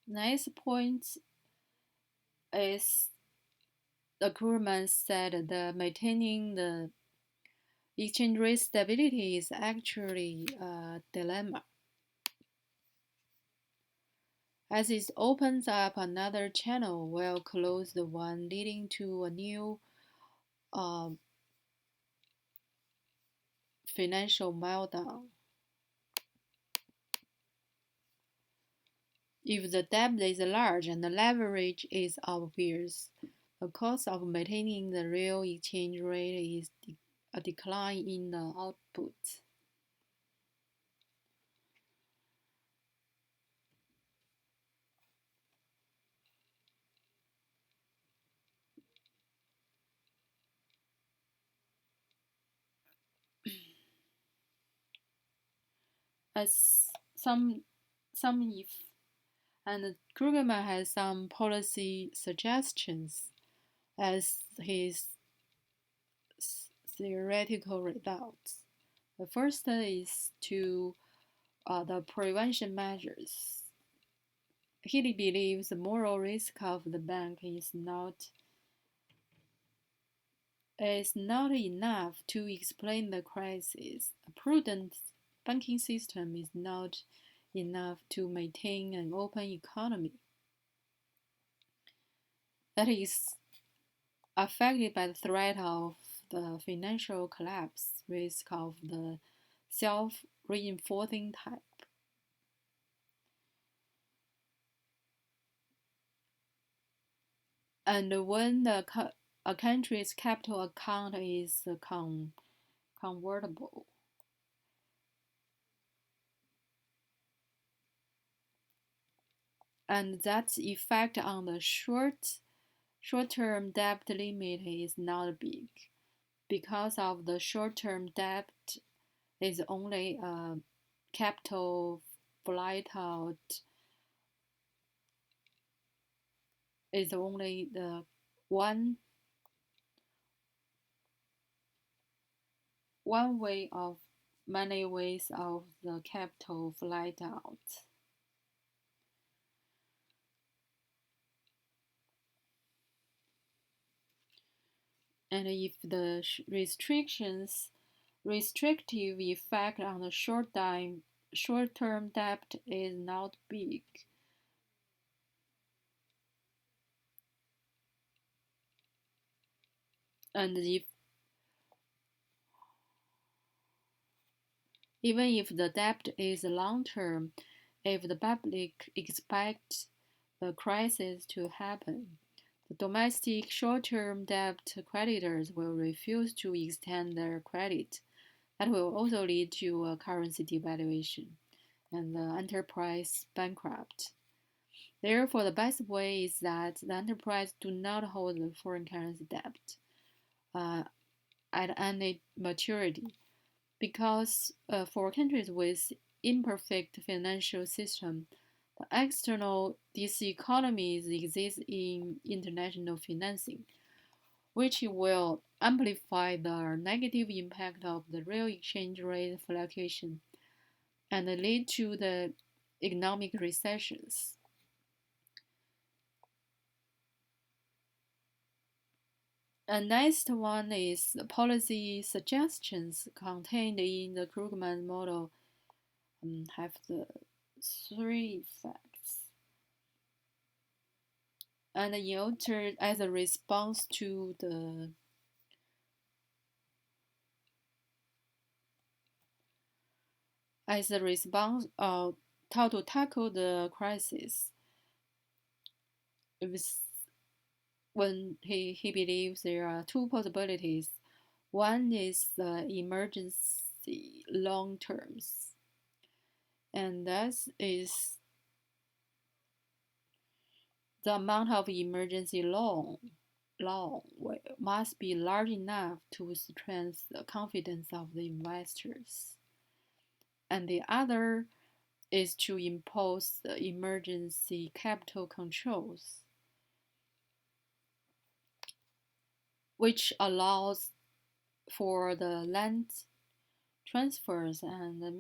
Next point is the government said that maintaining the exchange rate stability is actually a dilemma, as it opens up another channel while close the one leading to a new uh, financial meltdown. If the debt is large and the leverage is obvious, the cost of maintaining the real exchange rate is a decline in the output. As some if and Krugman has some policy suggestions as his theoretical results. The first is to the prevention measures. He believes the moral risk of the bank is not enough to explain the crisis. A prudent banking system is not enough to maintain an open economy that is affected by the threat of the financial collapse, risk of the self-reinforcing type. And when a country's capital account is convertible, and that effect on the short-term debt limit is not big, because of the short-term debt is only a capital flight out is only the one one way of many ways of the capital flight out. And if the restrictive effect on the short-term debt is not big, and even if the debt is long-term, if the public expects the crisis to happen, the domestic short-term debt creditors will refuse to extend their credit. That will also lead to a currency devaluation and the enterprise bankrupt. Therefore, the best way is that the enterprise do not hold the foreign currency debt uh, at any maturity, because for countries with imperfect financial system, the external diseconomies exist in international financing, which will amplify the negative impact of the real exchange rate fluctuation and lead to the economic recessions. And next one is the policy suggestions contained in the Krugman model have the three effects. And in order, as a response to the as a response how to tackle the crisis, it was when he believes there are two possibilities. One is the emergency long terms, and that is the amount of emergency loan must be large enough to strengthen the confidence of the investors. And the other is to impose the emergency capital controls, which allows for the land transfers and the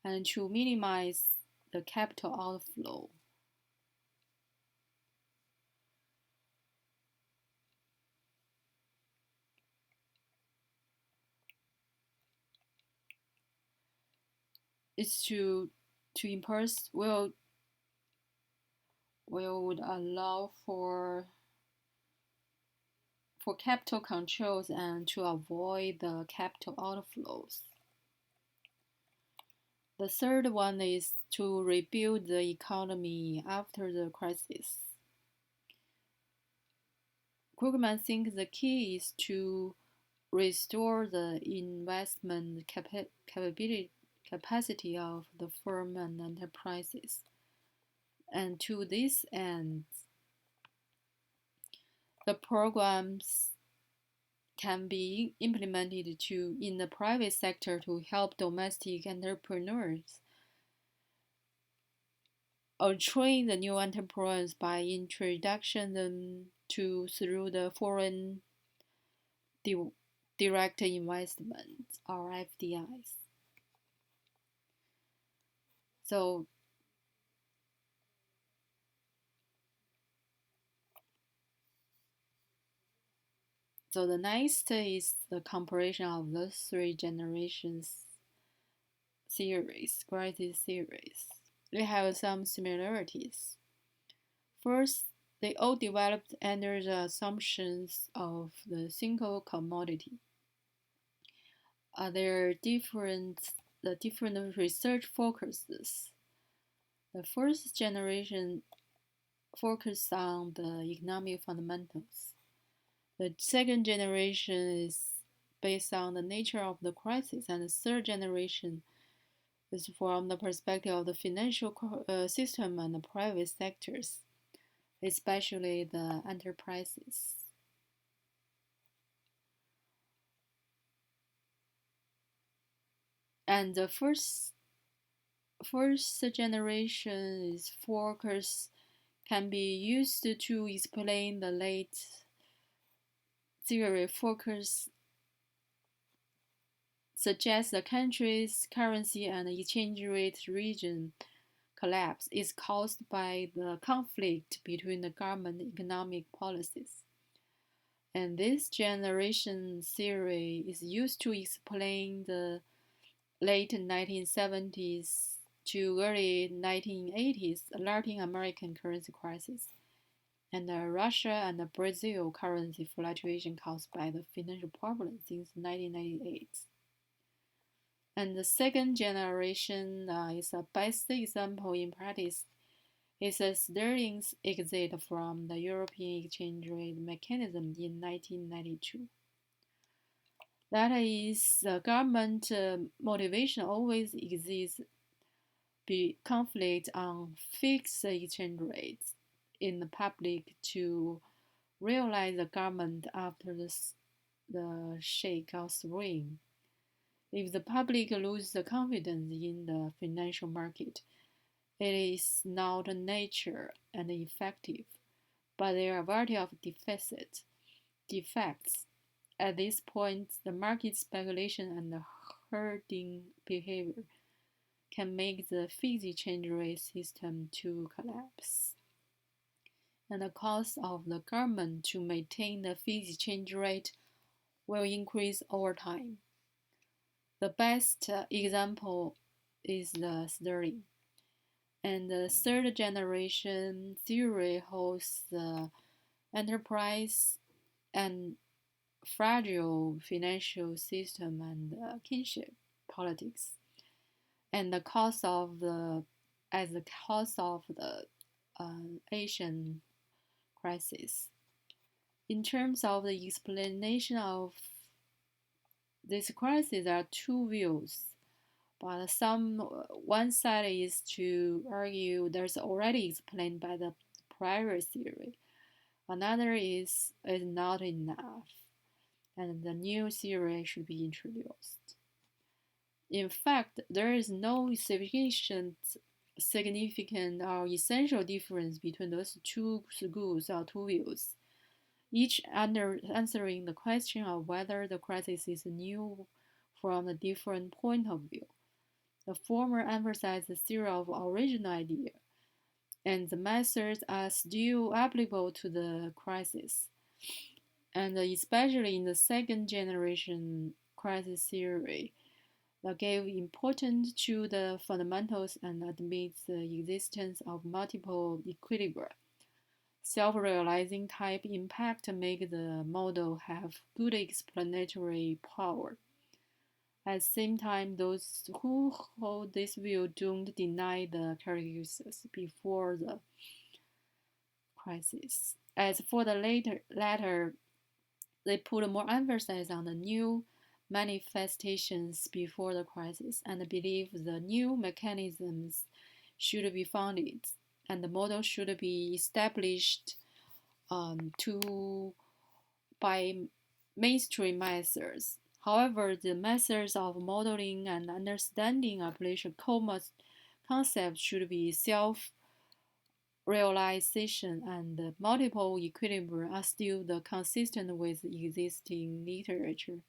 and to minimize the capital outflow. It's to impose would allow for capital controls and to avoid the capital outflows. The third one is to rebuild the economy after the crisis. Krugman thinks the key is to restore the investment capacity of the firm and enterprises. And to this end, the programs can be implemented in the private sector to help domestic entrepreneurs or train the new entrepreneurs by introduction them to through the foreign direct investment or FDIs. So So the next is the comparison of the three generations crisis series. They have some similarities. First, they all developed under the assumptions of the single commodity. There are the different research focuses. The first generation focused on the economic fundamentals. The second generation is based on the nature of the crisis, and the third generation is from the perspective of the financial system and the private sectors, especially the enterprises. And the first generation is focus can be used to explain the late theory focus suggests the country's currency and exchange rate region collapse is caused by the conflict between the government economic policies. And this generation theory is used to explain the late 1970s to early 1980s Latin American currency crisis and the Russia and Brazil currency fluctuation caused by the financial problems since 1998. And the second generation is a best example in practice. It's a Sterling's exit from the European exchange rate mechanism in 1992. That is, the government motivation always exists be conflict on fixed exchange rates in the public to realize the government after the shake or swing. If the public loses the confidence in the financial market, it is not nature and effective, but there are a variety of defects. At this point, the market speculation and the herding behavior can make the fixed exchange rate system to collapse. And the cost of the government to maintain the fixed exchange rate will increase over time. The best example is the sterling. And the third generation theory holds the enterprise and fragile financial system and kinship politics, and the cost of the as the cause of the Asian crisis. In terms of the explanation of this crisis, there are two views. But one side is to argue there's already explained by the prior theory. Another is not enough, and the new theory should be introduced. In fact, there is no significant or essential difference between those two schools or two views, each answering the question of whether the crisis is new from a different point of view. The former emphasize the theory of original idea, and the methods are still applicable to the crisis. And especially in the second generation crisis theory, that gave importance to the fundamentals and admits the existence of multiple equilibria. Self-realizing type impact make the model have good explanatory power. At the same time, those who hold this view don't deny the characteristics before the crisis. As for the latter, they put more emphasis on the new manifestations before the crisis and believe the new mechanisms should be founded and the model should be established to by mainstream methods. However, the methods of modeling and understanding application concepts should be self-realization and multiple equilibria are still the consistent with existing literature.